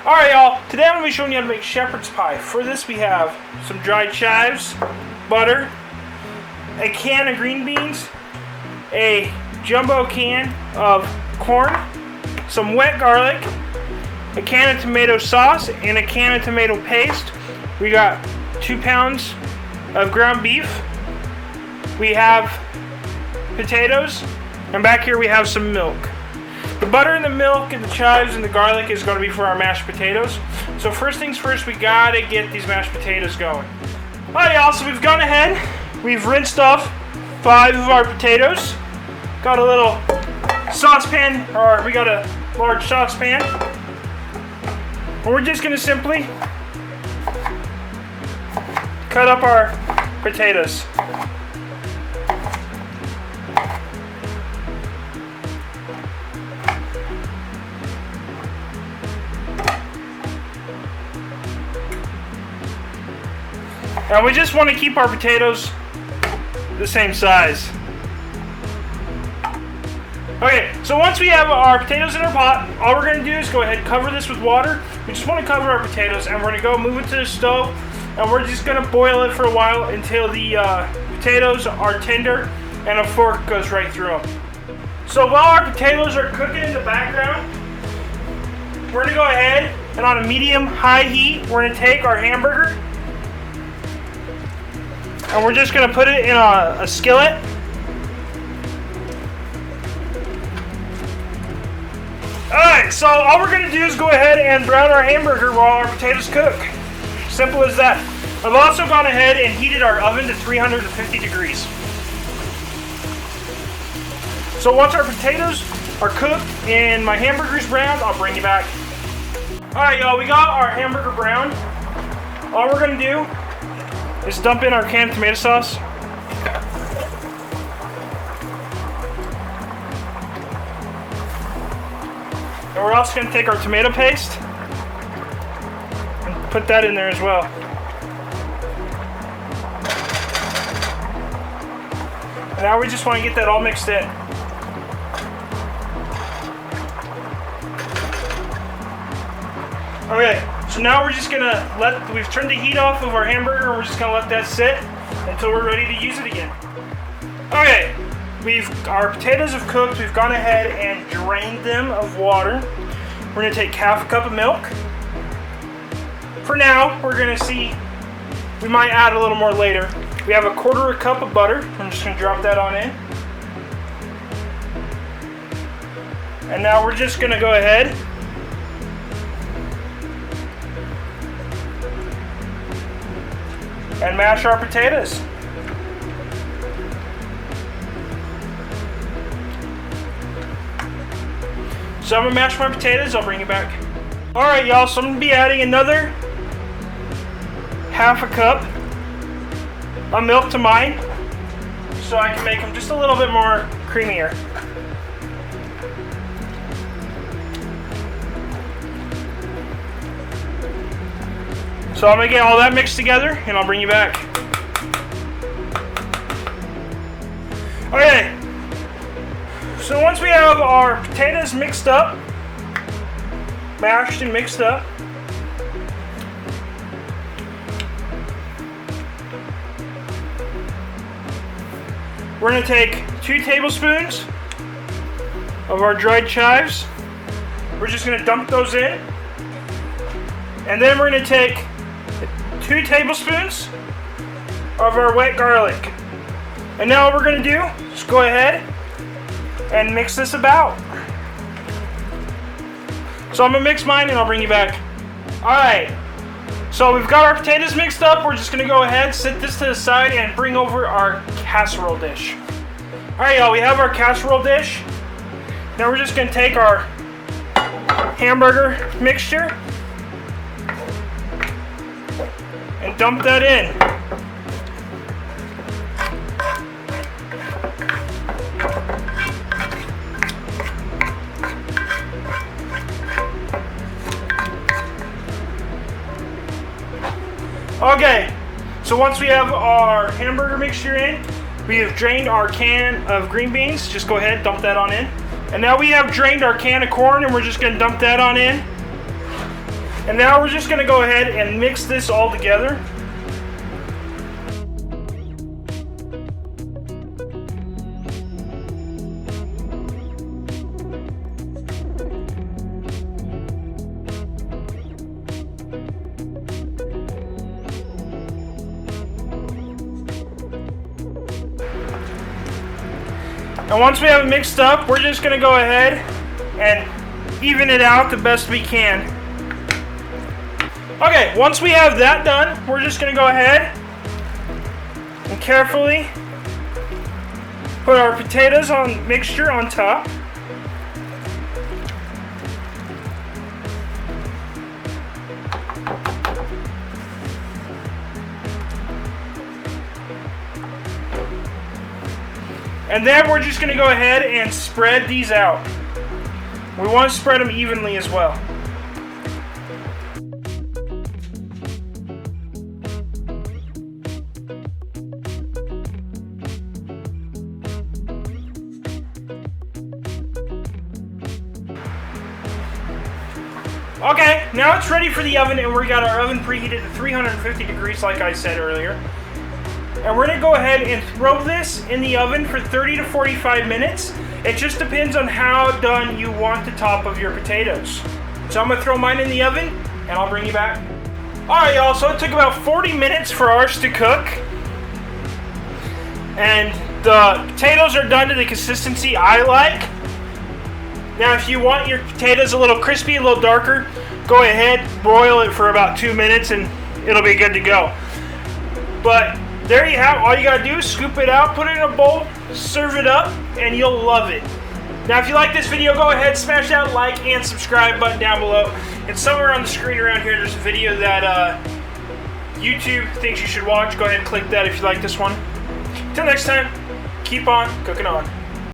Alright y'all, today I'm going to be showing you how to make shepherd's pie. For this we have some dried chives, butter, a can of green beans, a jumbo can of corn, some wet garlic, a can of tomato sauce, and a can of tomato paste. We got 2 pounds of ground beef. We have potatoes, and back here we have some milk. The butter and the milk and the chives and the garlic is going to be for our mashed potatoes. So first things first, we gotta get these mashed potatoes going. Alright y'all, so we've gone ahead, we've rinsed off 5 of our potatoes. Got a little saucepan, or we got a large saucepan. And we're just gonna simply cut up our potatoes. And we just want to keep our potatoes the same size. Okay, so once we have our potatoes in our pot, all we're going to do is go ahead and cover this with water. We just want to cover our potatoes, and we're going to go move it to the stove, and we're just going to boil it for a while until the potatoes are tender and a fork goes right through them. So while our potatoes are cooking in the background, we're going to go ahead and on a medium-high heat, we're going to take our hamburger, and we're just going to put it in a skillet. Alright, so all we're going to do is go ahead and brown our hamburger while our potatoes cook. Simple as that. I've also gone ahead and heated our oven to 350 degrees. So once our potatoes are cooked and my hamburger's browned, I'll bring you back. Alright y'all, we got our hamburger browned. All we're going to do is dump in our canned tomato sauce. And we're also going to take our tomato paste and put that in there as well. And now we just want to get that all mixed in. Okay, so now we're just gonna we've turned the heat off of our hamburger, and we're just gonna let that sit until we're ready to use it again. Okay, our potatoes have cooked. We've gone ahead and drained them of water. We're gonna take half a cup of milk. For now, we're gonna see, we might add a little more later. We have a 1/4 cup of butter. I'm just gonna drop that on in. And now we're just gonna go ahead and mash our potatoes. So I'm gonna mash my potatoes, I'll bring you back. Alright y'all, so I'm gonna be adding another half a cup of milk to mine so I can make them just a little bit more creamier. So I'm going to get all that mixed together, and I'll bring you back. Okay, so once we have our potatoes mixed up, mashed and mixed up, we're going to take 2 tablespoons of our dried chives. We're just going to dump those in. And then we're going to take 2 tablespoons of our wet garlic. And now what we're going to do is go ahead and mix this about. So I'm going to mix mine and I'll bring you back. Alright, so we've got our potatoes mixed up. We're just going to go ahead, set this to the side, and bring over our casserole dish. Alright y'all, we have our casserole dish. Now we're just going to take our hamburger mixture and dump that in. Okay, so once we have our hamburger mixture in, we have drained our can of green beans. Just go ahead, dump that on in. And now we have drained our can of corn, and we're just going to dump that on in. And now we're just going to go ahead and mix this all together. And once we have it mixed up, we're just going to go ahead and even it out the best we can. Okay, once we have that done, we're just going to go ahead and carefully put our potatoes on mixture on top. And then we're just going to go ahead and spread these out. We want to spread them evenly as well. Okay, now it's ready for the oven, and we got our oven preheated to 350 degrees like I said earlier. And we're going to go ahead and throw this in the oven for 30 to 45 minutes. It just depends on how done you want the top of your potatoes. So I'm going to throw mine in the oven, and I'll bring you back. Alright y'all, so it took about 40 minutes for ours to cook. And the potatoes are done to the consistency I like. Now if you want your potatoes a little crispy, a little darker, go ahead, broil it for about 2 minutes and it'll be good to go. But there you have it. All you gotta do is scoop it out, put it in a bowl, serve it up, and you'll love it. Now if you like this video, go ahead, smash that like and subscribe button down below. And somewhere on the screen around here there's a video that YouTube thinks you should watch. Go ahead and click that if you like this one. Until next time, keep on cooking on.